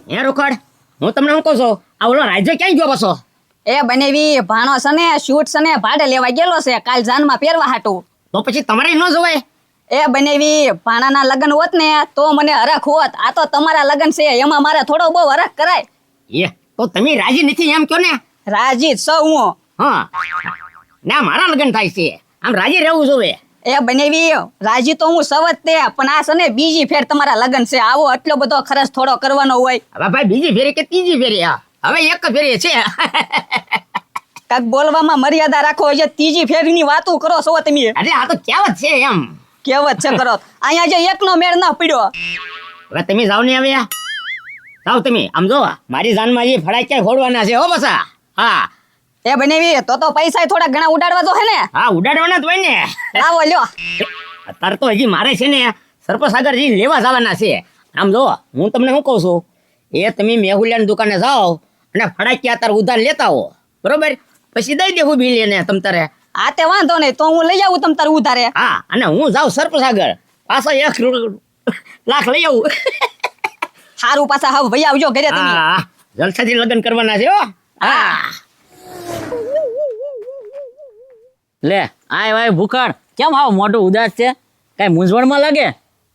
હે રોકડ હું તમને શું કહું છું આ ઓલો રાજ્ય ક્યાં ગયો પાછો? એ બનેવી ભાણો છે ને શૂટ છે ને ભાડે લેવા ગયેલો છે કાલ જાનમાં પહેરવા હાટું. તો પછી તમારે ન જવાય? એ બનેવી ભાણાના લગ્ન હોત ને તો મને હરખ હોત. આ તો તમારા લગ્ન છે એમાં મારે થોડો બહુ હરખ કરાય. એ તો તમે રાજી નથી એમ કયો ને? રાજી જ છું હું. હા ના મારા લગ્ન થાય છે આમ રાજી રહેવું જોવે. એ બનેવી રાજી તો હું સવત તે પણ આ છે ને બીજી ફેર તમારા લગ્ન છે આવો એટલો બધો ખર્ચ થોડો કરવાનો હોય. હવે ભાઈ બીજી ફેરી કે ત્રીજી ફેરી? હવે એક જ ફેરી છે. કાક બોલવામાં મર્યાદા રાખો. જે ત્રીજી ફેરની વાતો કરો છો તમે. એટલે આ તો કહેવત છે એમ. કેવત છે કરો અહીંયા જે એકનો મેળ ના પડ્યો. હવે તમે જાવ ને હવે જાવ તમે આમ જો મારી જાનમાં જે ફડાક્યા ફોડવાના છે હો બસા. હા એ બનેવી તો પૈસા થોડા ઘણા ઉડાડવા તો હે ને. હા ઉડાડવાના જ હોય ને. લાવો લ્યો. અત્યારે તો હજી મારે છે ને સરપંચ સાગરજી લેવા જવાના છે. આમ જો હું તમને શું કહું છું એ તમે મેહુલિયાની દુકાને જાઓ અને ફડાક્યા અત્યારે ઉધાર લેતા હો બરોબર પછી દઈ દેવું બિલ એને તમ તારે. આ તે વાંધો નહીં તો હું લઈ આવું તમ તાર ઉધારે. હા અને હું જાઉં સરપંચ આગળ પાછો 1 લાખ લઈ આવું. સારું પાછા હવે ભાઈ આવજો ઘરે તમે. હા જલસાથી લગ્ન કરવાના છે હો. હા લે આય ભાઈ ભૂખડ કેમ આવ મોટું ઉદાસ છે કઈ મૂંઝવણમાં લાગે?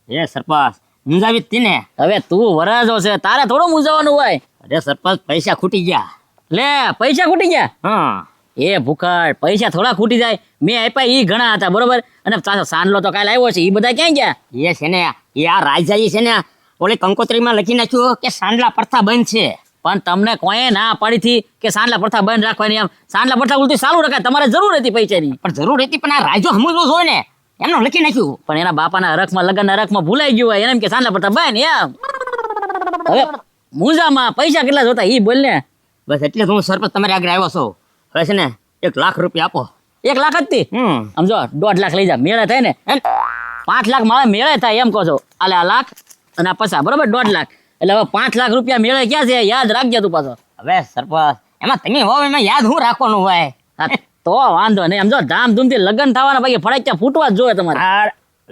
એ સરપંચ મૂંઝાવી જ તી ને. હવે તું વરાજો છે તારે થોડું મૂંઝવવાનું હોય. અરે સરપંચ પૈસા ખૂટી ગયા. લે પૈસા ખૂટી ગયા? હા એ ભૂખડ પૈસા થોડા ખૂટી જાય. મેં આપ્યા ઈ ઘણા હતા બરોબર અને પાછો સાંડલો તો કાલ આવ્યો છે ઈ બધા ક્યાં ગયા? એ છે ને એ આ રાજાઈ છે ને ઓલી કંકોત્રીમાં લખી નાખ્યું કે સાંડલા પ્રથા બંધ છે. પણ તમને કોઈ ના પાડી હતી કે સાંડલા પ્રથા બંધ રાખવાની? એમ સાંડલા પ્રથા ઉલટી ચાલુ રખાય તમારે જરૂર હતી પૈસાની. પણ જરૂર હતી પણ આ રાજો સમજવો જોઈએ ને એમનું લખી નાખ્યું. પણ એના બાપાના હરખમાં લગ્નના હરખમાં ભૂલાઈ ગયું હોય એને એમ કે સાંડલા પ્રથા બંધ એમ. હવે મૂંઝામાં પૈસા કેટલા જોતા ઈ બોલ ને. બસ એટલે હું સરપંચ તમારે આગળ આવ્યો છું. હવે છે ને 1 લાખ રૂપિયા આપો. 1 લાખ જ થી? આમ જો 1.5 લાખ લઈ જા મેળે થાય ને. 5 લાખ મારે મેળે થાય એમ કહો છો. આલે આ લાખ અને આ પૈસા બરોબર 1.5 લાખ એટલે હવે 5 લાખ રૂપિયા મેળે ક્યાં છે યાદ રાખજે તું પાછો. હવે સરપંચ એમાં તમે હોવ એમાં યાદ હું રાખવાનું હોય. હા, તો વાંધો નહીં. આમ જો ધામધૂમથી લગ્ન થવાના ભાઈ ફડાક્યા ફૂટવા જ જોઈએ તમારે. આ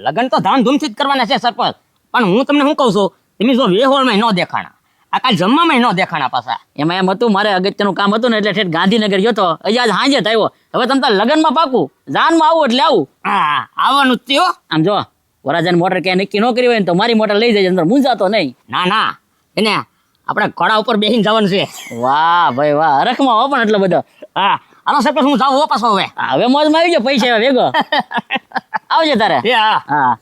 લગ્ન તો ધામધૂમથી જ કરવાના છે સરપંચ પણ હું તમને શું કહું છું તમે જો વેહોળમાં ન દેખાણા આ કાલ જમવામાં ન દેખાણા પાછા. એમાં એમ હતું મારે અગત્યનું કામ હતું ને એટલે ઠેઠ ગાંધીનગર ગયો તો હજી આજ સાંજે જ આવ્યો. હવે તમે તાર લગ્નમાં પાકું જાનમાં આવું એટલે આવું. હા આવવાનું જ થયો. આમ જો વરાજાની મોટર ક્યાંય નક્કી ન કરી હોય ને તો મારી મોટર લઈ જાય અંદર મૂંઝાતો નહીં. ના ના એને આપણે ઘોડા ઉપર બેસીને જવાનું છે. વાહ ભાઈ વાહ હરખમાં હો પણ એટલો બધો. હા હાલો સરપંચ હું જાઉં હો પાછો હવે. હવે મોજમાં આવી ગયો પૈસા એવા ભેગો આવજે તારે. એ હા હા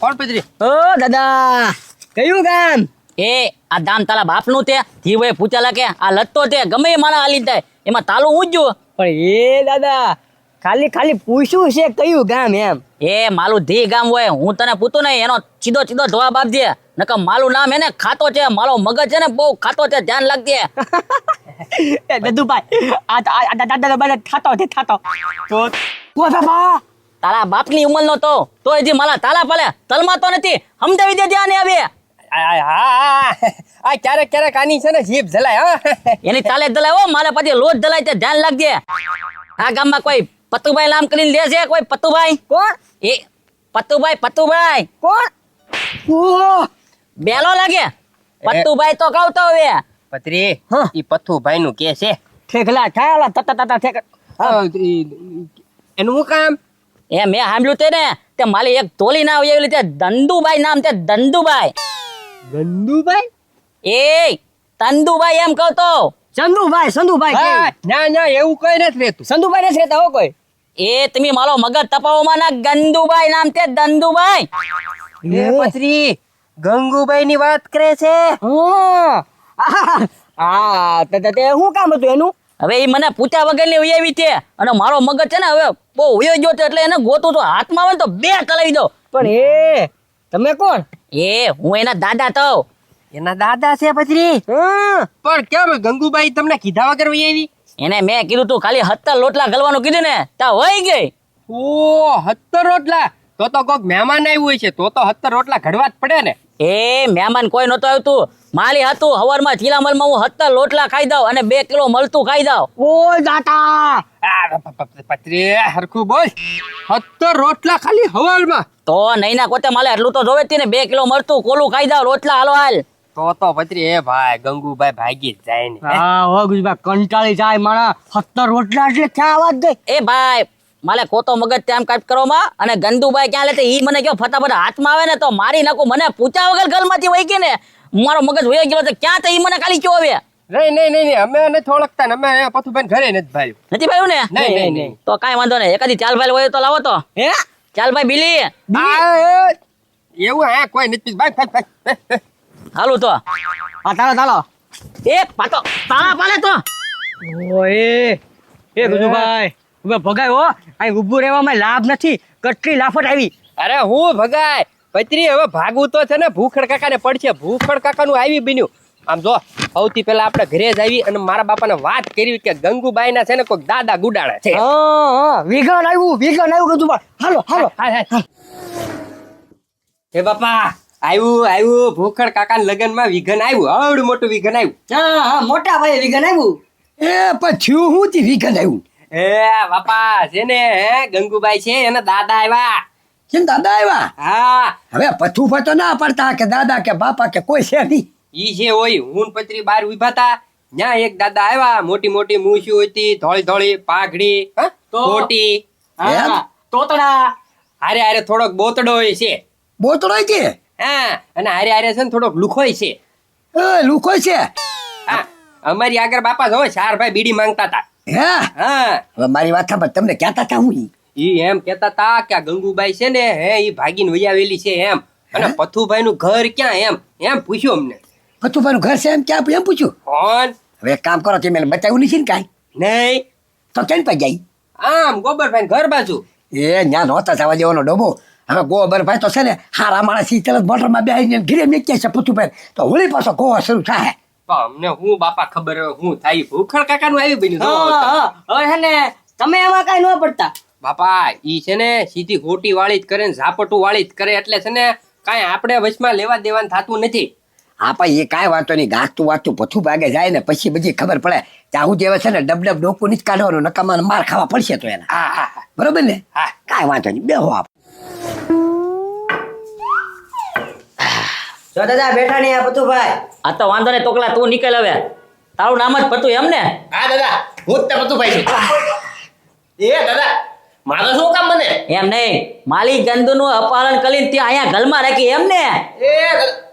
કોણ પતરી? ઓ દાદા કયું ગામ? એ આ દામ તારા બાપનું તે જીવે પૂછાલા કે આ લત્તો તે ગમે એ મારા હાલી થાય એમાં તાલું ઊંચું. પણ એ દાદા ખાલી પૂછ્યું છે કયું ગામ એમ. એ માલું ધી ગામ હોય હું તને પૂછું નહીં એનો સીધો જવાબ આપજે નકર માલું નામ એને ખાતો છે મારો મગજ છે ને બહુ ખાતો છે ધ્યાન રાખજે. એ દદુભાઈ આ દાદા બધા થાતો તો બાબા તારા બાપની ઉંમરનો તો હજી મારા તાલા પાલે તલમાં તો નથી સમજાવી દે ધ્યાન આવે. આ ક્યારેક આની છે ને જીભ જલાય હા. એની તાલે દલાય હો મારા પછી લોજ દલાય તે ધ્યાન રાખજે. આ ગામમાં કોઈ પતુભાઈ નામ કરીને લે છે કોઈ પતુભાઈ? કોણ? એ પતુભાઈ કોણ? બેલો લાગે પતુભાઈ તો કહું તો હવે. પતરી હા. ઈ પથ્થુભાઈ નું કે છે ઠેકલા ઠાલા તતા ઠેક. એનું શું કામ? એ મેં સાંભળ્યું તે ને તે માલી એક તોલી ના આવી તે દંદુભાઈ નામ તે દંદુભાઈ. ગંદુભાઈ? એ તંદુભાઈ એમ કહું તો. સંધુભાઈ હા, ના એવું કઈ નથી રહેતું. સંદુભાઈ નથી રહેતા હો કોઈ. એ તમે મારો મગજ તપાવવામાં ના ગંદુભાઈ નામ તે દંદુભાઈ. એ પતરી ગંગુભાઈ ની વાત કરે છે. તે શું કામ હતું એનું? હવે એ મને પૂછ્યા વગર ની ઉયાવી છે અને મારો મગજ છે ને હવે બહુ ઉયો ગયો છે એટલે એને ગોતું તો હાથમાં આવે ને તો 2 કલાવી દો. પણ એ તમે કોણ? એ હું એના દાદા તો. એના દાદા છે પતરી. પણ કેમ ગંગુબાઈ તમને કીધા વગર વહી આવી? એને મેં કીધું તું ખાલી 17 લોટલા ગલવાનું કીધું ને ત્યાં વહી ગઈ. ઓ 17 રોટલા તો કોક મહેમાન આવ્યું હોય છે તો 17 રોટલા ઘડવા જ પડે ને. એ મહેમાન કોઈ નતો આવતું માલી હતું હવારમાં ચીલામલમાં હું 17 લોટલા ખાઈ દઉં અને 2 કિલો મળતું ખાઈ દઉં. ઓય દાતા પત્રી હરખું બોલ 17 રોટલા ખાલી હવારમાં તો નહીં ના કોતે માલે એટલું તો જોવે જ ને 2 કિલો મળતું કોલું ખાઈ દઉં રોટલા હાલો હાલ. તો પત્રી એ ભાઈ ગંગુભાઈ ભાગી જ જાય ને હા હો ગુજબા કંટાળી જાય મારા 17 રોટલા એટલે ક્યાં આવાજ ગઈ એ ભાઈ માલે કોતો મગજ તેમ કાટ કરો માં અને ગંદુભાઈ ક્યાં લેતે ઈ મને કયો ફટાફટ હાથમાં આવે ને તો મારી નાખું મને પૂછા વગર ગલમાંથી વહી ગઈ ને મારો મગજ વહી ગયો તો ક્યાં તે ઈ મને ખાલી કયો આવે નહીં અમે નથી ઓળખતા ને અમે પથુભાઈ ઘરે નથી ભાઈ નથી ભાઈ ને નહીં. તો કાંઈ વાંધો નહીં એકાદી ચાલ ભાઈ હોય તો લાવો તો હે ચાલ ભાઈ બિલી એવું હે કોઈ નથી ભાઈ હાલું તો આ ચાલો એ પાતો તાળા પાલે તો ઓય એ ગુજુભાઈ ઉભે ભગાય હો અહીં ઊભું રહેવામાં લાભ નથી કેટલી લાફટ આવી અરે હું ભગાય પત્રી હવે ભાગવું તો છે ને ભૂખડ કાકાને પડશે ભૂખડ કાકાનું આવી બન્યું આમ જો સૌથી પહેલા આપણે ઘરે જ આવી અને મારા બાપાને વાત કરી કે ગંગુબાઈ ના છે ને કોઈક દાદા ગુડાડે છે હા વિગન આવ્યું ગુજુભાઈ હાલો હે બાપા આવ્યું ભૂખડ કાકાના લગનમાં વિઘન આવ્યું આવડું મોટું વિઘન આવ્યું હા મોટા ભાઈ વિગન આવ્યું એ પછી હું થી વિગન આવ્યું હે બાપા છે ને હે ગંગુબાઈ છે એના દાદા આવ્યા કેમ દાદા આવ્યા હા હવે પથ્થુ ફતો ના પડતા કે દાદા કે બાપા કે કોઈ છે નહીં ઈ છે હોય હું ને પત્રી બાર ઉભા હતા ત્યાં એક દાદા આવ્યા મોટી મોટી મૂછી હતી ધોળી ધોળી પાઘડી કોટી એમ? તોતડા હારે હારે થોડોક બોતડો હોય છે બોતડો છે હા અને હારે હારે છે ને થોડોક લુખોય છે લુકો છે હા અમારી આગળ બાપા જો 4 ભાઈ બીડી માંગતા હતા હે હા હવે મારી વાત સાંભળ તમને કહેતા હતા હું ઈ ઈ એમ કેતા હતા કે આ ગંગુબાઈ છે ને હે ઈ ભાગીને વહી આવેલી છે એમ અને પથુભાઈ નું ઘર ક્યાં એમ પૂછ્યું અમને પથ્થુભાઈનું ઘર છે એમ ક્યાં એમ પૂછ્યું કોણ હવે એક કામ કરો તમે બતાવ્યું નથી ને કાંઈ નહીં તો કેમ પા જાય આમ ગોબરભાઈ ઘર બાજુ એ ન્યા નહોતા જવા દેવાનો ડબ્બો હવે ગોબરભાઈ તો છે ને હારા માણસ ઈ તરત મોટરમાં બેસીને ઘીરે મેક્યા છે પથ્થુભાઈ તો હોળી પાછો ગોવા શરૂ થાય તો અમને હું બાપા ખબર હવે હું થાય ભૂખડ કાકાનું આવી બન્યું હવે છે ને તમે એમાં કાંઈ ન પડતા બાપા ઈ છે ને સીધી ગોટી વાળી જ કરે ને ઝાપટું વાળી જ કરે એટલે છે ને કાંઈ આપણે વચમાં લેવા દેવાનું થતું નથી આપા એ કાંઈ વાંધો નહીં ગાંઠતું વાંચતું પથ્થું ભાગે જાય ને પછી બધી ખબર પડે ત્યાં હું જેવા છે ને ડબ ડોકું નહીં જ કાઢવાનું નકામાં માર ખાવા પડશે તો એને હા હા બરોબર ને હા. કાંઈ વાંધો નહીં બેહો આપ જો દાદા બેઠા નહીં આ પથુભાઈ આ તો વાંધો ને તોકલા તું નીકળ હવે તારું નામ જ પતું એમ ને હા દાદા હું જ તે પતુભાઈ છું એ દાદા મારો શું કામ મને એમ નહીં માલી ગંદુનું અપહરણ કરીને ત્યાં અહીંયા ગલમાં રાખી એમ ને એ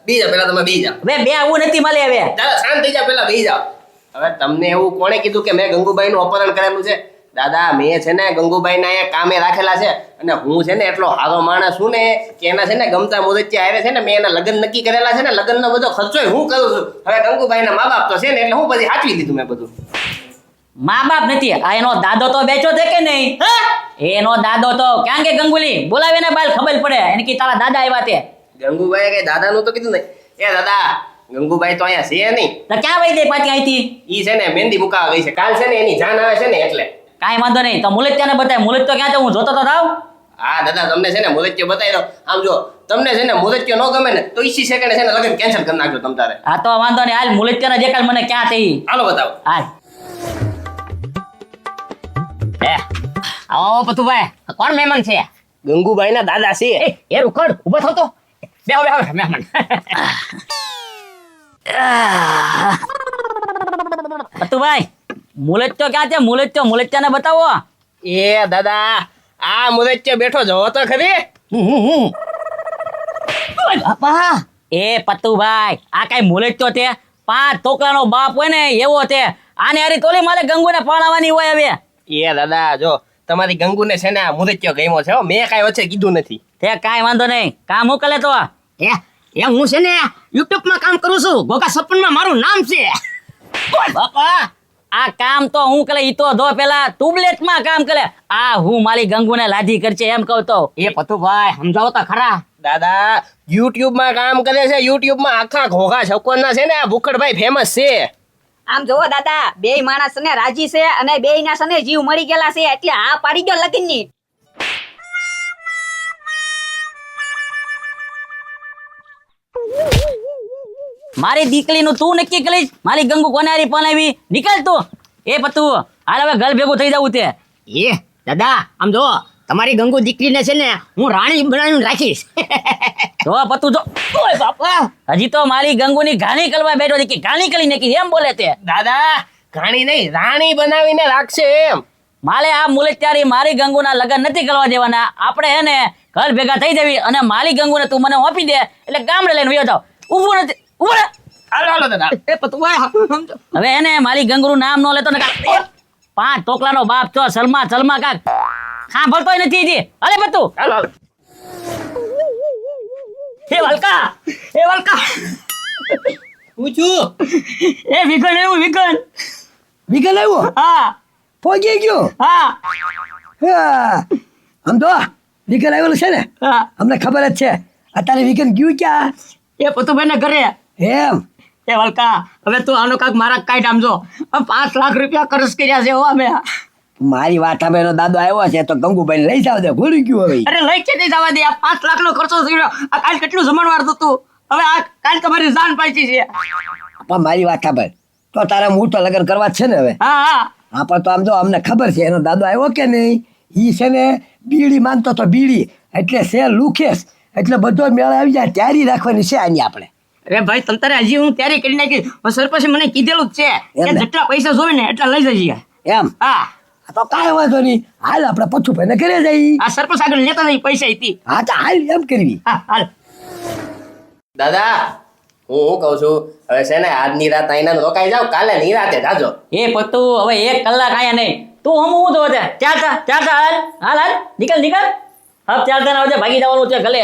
બીજા પેલા તમે બી જાઓ હવે બે આવું નથી માલે હવે દાદા શાંત થઈ જાઓ પેલા બી જાઓ હવે તમને એવું કોણે કીધું કે મેં ગંગુબાઈ નું અપહરણ કરેલું છે દાદા મેં છે ને ગંગુબાઈ ના અહીંયા કામે રાખેલા છે અને હું છે ને એટલો હારો માણસ છું ને કે એના છે ને ગમતા મુદતિયા આવે છે ને મેં એના લગ્ન નક્કી કરેલા છે ને લગ્નનો બધો ખર્ચો હું કરું છું હવે ગંગુબાઈ ના મા બાપ તો છે ને એટલે હું પછી હાચવી લીધું મેં બધું મા બાપ નથી આ એનો દાદો તો બેચો છે કે નહીં એનો દાદો તો ક્યાં કે ગંગુલી બોલાવે ને બાલ ખબર પડે એને કી તારા દાદા આવ્યા તે ગંગુબાઈ કઈ દાદાનું તો કીધું નહીં એ દાદા ગંગુબાઈ તો અહીંયા છે નહીં તો ક્યાં વહી જાય પાછી અહીંથી ઈ છે ને મહેંદી મુકાવા ગઈ છે કાલ છે ને એની જાન આવે છે ને એટલે કાંઈ વાંધો નહીં તો મુલત્યાને બતાય મુલત તો ક્યાં છે હું જોતો તો થાવ હા દાદા તમને છે ને મુદત્યો બતાવી દો આમ જો તમને છે ને મુદત્યો ન ગમે ને તો 20 સેકન્ડ છે ને લગન કેન્સલ કરી નાખજો તમ તારે હા તો વાંધો નહીં હાલ મુલત્યાને જે કાલ મને ક્યાં થઈ હાલો બતાવો હાલ આવો પતુભાઈ કોણ મહેમાન છે ગંગુબાઈ ના દાદા છે એ રૂખડ ઉભો થતો તો બેહો બેહો મહેમાન પતુભાઈ મુલત્યો ક્યાં છે મુલત્યાને બતાવો એ દાદા આ મુદત્યો બેઠો જોવો તો ખરી બાપા એ પતુભાઈ આ કઈ મુલત્યો તે 5 તોકલાનો બાપ હોય ને એવો તે આને હારી તોલી મારે ગંગુને પાણાવાની હોય હવે એ દાદા જો તમારી ગંગુને છે ને આ મુદત્યો ગમ્યો છે હો મેં કાંઈ વચ્ચે કીધું નથી તે કાંઈ વાંધો નહીં કામ મોકલે તો એ હું છે ને યુટ્યુબ માં કામ કરું છું ગોગા સપનમાં મારું નામ છે બાપા આ કામ તો હું કરે ઈ તો જો પેલા ટુબલેટ માં કામ કરે આ હું મારી ગંગુને લાધી કરશે એમ કહું તો એ પતુભાઈ સમજાવો તો ખરા દાદા યુટ્યુબ માં કામ કરે છે યુટ્યુબ માં આખા ઘોઘા છકોના છે ને આ ભૂખડભાઈ ફેમસ છે આમ જોવો દાદા બે માણસ ને રાજી છે અને બે ના સને જીવ મળી ગયેલા છે એટલે આ પાડી ગયો લગન ની મારી દીકરીનું તું નક્કી કરીશ મારી ગંગુ કોને હારી પણાવી નીકળ તું એ પતુ હાલ હવે ઘર ભેગું થઈ જવું તે એ દાદા આમ જો તમારી ગંગુ દીકરીને છે ને હું રાણી બનાવીને રાખીશ જો પતુ જો ઓય બાપા હજી તો મારી ગંગુની ઘાણી કરવા બેઠો છે કે ઘાણી કરી નાખી એમ બોલે તે દાદા ઘાણી નહીં રાણી બનાવીને રાખશે એમ મારે આ મુલત્યારી મારી ગંગુના લગ્ન નથી કરવા દેવાના આપણે હે ને ઘર ભેગા થઈ જવી અને મારી ગંગુને તું મને આપી દે એટલે ગામડે લઈને વયો જાવ ઊભું નથી ઊભું રહે. હાલો હાલો દાદા એ પતુભાઈ સમજો. હવે એને મારી ગંગુનું નામ ન લેતો ને પાંચ ટોકલાનો બાપ છો સલમા સલમા કાક સાંભળતોય નથી હજી અરે પતું હાલો હાલો એ વલકા એ વલકા પૂછું એ વિકન એવું વિકન વિકલ આવ્યો હા પહોંચી ગયો હા હા. આમ તો વિકલ આવેલો છે ને હા અમને ખબર જ છે અત્યારે વિકલ ગયું ક્યાં એ પતુભાઈ ને ઘરે એમ એ વલકા હવે તું આનો કાક મારા કાઢ આમ જો 5 લાખ રૂપિયા ખર્ચ કર્યા છે હો અમે મારી વાત હવે એનો દાદો આવ્યો છે તો ગંગુભાઈ લઈ જાવ દે ભૂલી ગયું હવે અરે લઈ છે નહીં જવા દે આ 5 લાખ નો ખર્ચો થયો આ કાલ કેટલું જમણવાર થતું હવે આ કાલ તમારી જાન પાછી છે પણ મારી વાત ખબર તો તારે હું તો લગ્ન કરવા જ છે ને હવે હા હા હા પણ તો આમ જો અમને ખબર છે એનો દાદો આવ્યો કે નહીં ઈ છે ને બીડી માનતો તો બીડી એટલે છે લુખેસ એટલે બધો મેળ આવી જાય તૈયારી રાખવાની છે આની આપણે અરે ભાઈ તંતારે હજી હું તૈયારી કરી નાખી સરપંચે મને કીધેલું જ છે કે એમ ને? જેટલા પૈસા જોવે ને એટલા લઈ જઈએ એમ હા તો કાંઈ વાંધો નહીં હાલ આપણે પછું ભાઈને ઘરે જઈ આ સરપંચ આગળ લેતા નહીં પૈસા હતી હા તો હાલ એમ કરવી હા હાલ દાદા હું કહું છું હવે છે ને આજની રાત અહીંયા રોકાઈ જાવ કાલે નિરાતે જાજો એ પતું હવે 1 કલાક આયા નહીં તું હું તો વધે ચાલતા હાલ હાલ હાલ નીકળ નીકળ હવે ચાલતા ના આવજે ભાગી જવાનું છે ગલે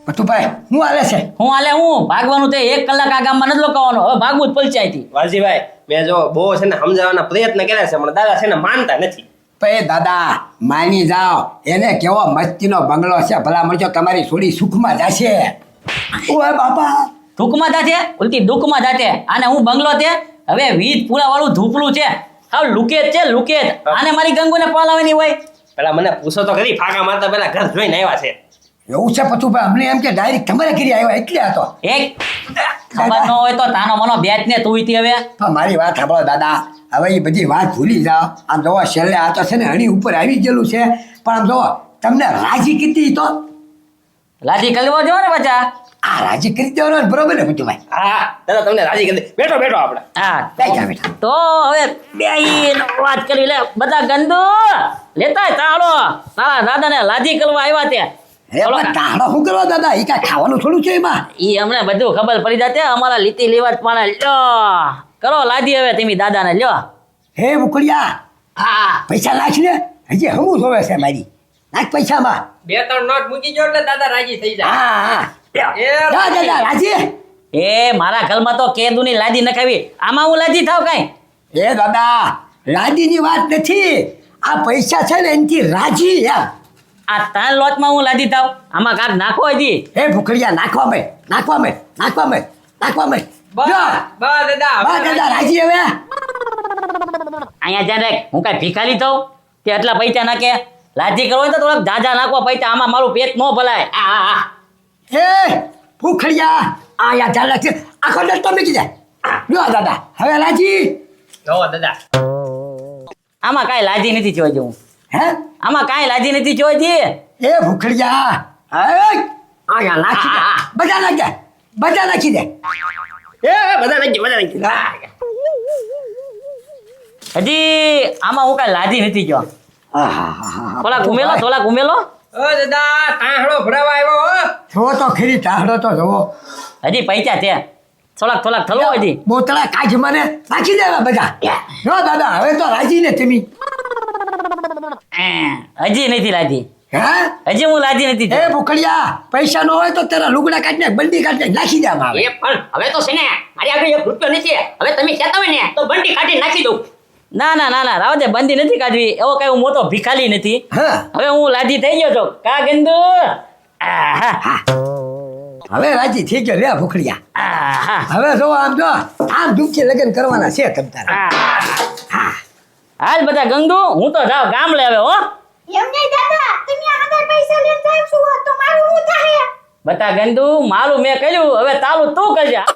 પતુભાઈ હું હાલે છે હું હાલે હું ભાગવાનું તે 1 કલાક આ ગામમાં નથી લોકાવાનું હવે ભાગવું જ પલચાયથી વાલજીભાઈ મેં જો બહુ છે ને સમજાવવાના પ્રયત્ન કર્યા છે પણ દાદા છે ને માનતા નથી પે દાદા માની જાઓ એને કેવો મસ્તીનો બંગલો છે ભલા મળજો તમારી છોડી સુખમાં જશે ઓય બાપા થૂકમાં જાતે ઉલટી દુઃખમાં જાતે આને હું બંગલો તે હવે 20 પૂરા વાળું ધૂપલું છે હાવ લુકેજ છે લુકેજ આને મારી ગંગુને પાલાવાની હોય પેલા મને પૂછો તો ખરી ફાકા મારતા પેલા ઘર જોઈને આવ્યા છે એવું છે પતુભાઈ અમને એમ કે ડાયરેક્ટ તમારે કરી આવ્યા એટલે હતો એક ખબર ન હોય તો તાનો મનો બેચ ને તું ઈથી હવે પણ મારી વાત સાંભળો દાદા હવે એ બધી વાત ભૂલી જાઓ આમ જોવો છેલ્લે આ તો છે ને હણી ઉપર આવી ગયેલું છે પણ આમ જોવો તમને રાજી કીધી તો લાજી કલવો જો ને બચા આ રાજી કરી દેવાનો ને બરોબર ને પતુભાઈ હા દાદા તમને રાજી કરી દે બેઠો બેઠો આપણે હા બેઠા બેઠા તો હવે બેહીને વાત કરી લે બધા ગંદુ લેતા તાળો તારા દાદાને લાજી કરવા આવ્યા તે હે પણ તાળો શું કરવા દાદા એ કાંઈ ખાવાનું થોડું છે એમાં ઈ અમને બધું ખબર પડી જાતે અમારા લીટી લેવાત પાણા લ્યો કરો લાજી હવે તમે દાદાને લ્યો હે મુકડિયા હા પૈસા નાખ ને હજી હમું જોવે છે મારી નાખ પૈસામાં 2-3 નોટ મૂકી જો એટલે દાદા રાજી થઈ જાય હા હા એ જા દાદા રાજી એ મારા ઘરમાં તો કેદુની લાજી નખાવી આમાં હું લાજી થાવ કાંઈ એ દાદા રાજીની વાત નથી આ પૈસા છે ને એનથી રાજી એમ આ તાર લોચમાં હું લાજી થાવ આમાં કાક નાખો હજી હે ભૂખડિયા નાખવા મેં નાખવા મેં નાખવા મેં નાખવા મેં બા દાદા રાજી હવે અહીંયા જ્યાં રાખ હું કાંઈ ભીખાલી થઉં તે એટલા પૈસા નાખે લાજી કરવો હોય તો થોડાક જાજા નાખવા પૈસા આમાં મારું પેટ ન ભલાય આ હે ભૂખડિયા આ યા ચાલે છે આખો દસ્તો મૂકી જાય લ્યો દાદા હવે રાજી જો દાદા આમાં કાંઈ લાજી નથી જોઈ હું હે આમાં કાંઈ લાજી નથી જોઈ એ ભૂખડિયા આ યા નાખી દે બધા નાખી દે બધા નાખી દે બધા નાખી હજી આમાં હું કાંઈ લાજી નથી જો થોડાક ઉમેલો ઓ દાદા તાહડો ભરાવા આવ્યો હો જોવો તો ખરી ચાહડો તો જોવો હજી પૈસા છે થોડાક થલો હજી બોતળા કાઢ મને નાખી દેવા બધા જો દાદા હવે તો રાજી ને તમે હજી નથી લાજી હે હજી હું લાજી નથી એ ભૂખડિયા પૈસા ન હોય તો તારા લુગડા કાઢી નાખ બંડી કાઢી નાખ નાખી દે આમાં હવે. એ પણ હવે તો છે ને મારી આગળ 1 રૂપિયો નથી હવે તમે કહેતા હોય ને તો બંડી કાઢી નાખી દઉં ના રાવ દે બંધી નથી કાઢવી એવો કઈ હું મોટો ભિખારી નથી હા હવે હું લાજી થઈ ગયો છું કા ગંદુ હા હવે રાજી થઈ ગયો રે ભૂખડિયા આહા હવે જો આમ જો આમ દુઃખી લગ્ન કરવાના છે તમ તારા આહા. હાલ બધા ગંગુ હું તો જાવ ગામ લે હવે હો એમ નહીં દાદા તમે આગળ પૈસા લઈને જાવ છો તો મારું શું થાય બતા ગંદુ મારું મેં કર્યું, હવે તારું તું કરજા.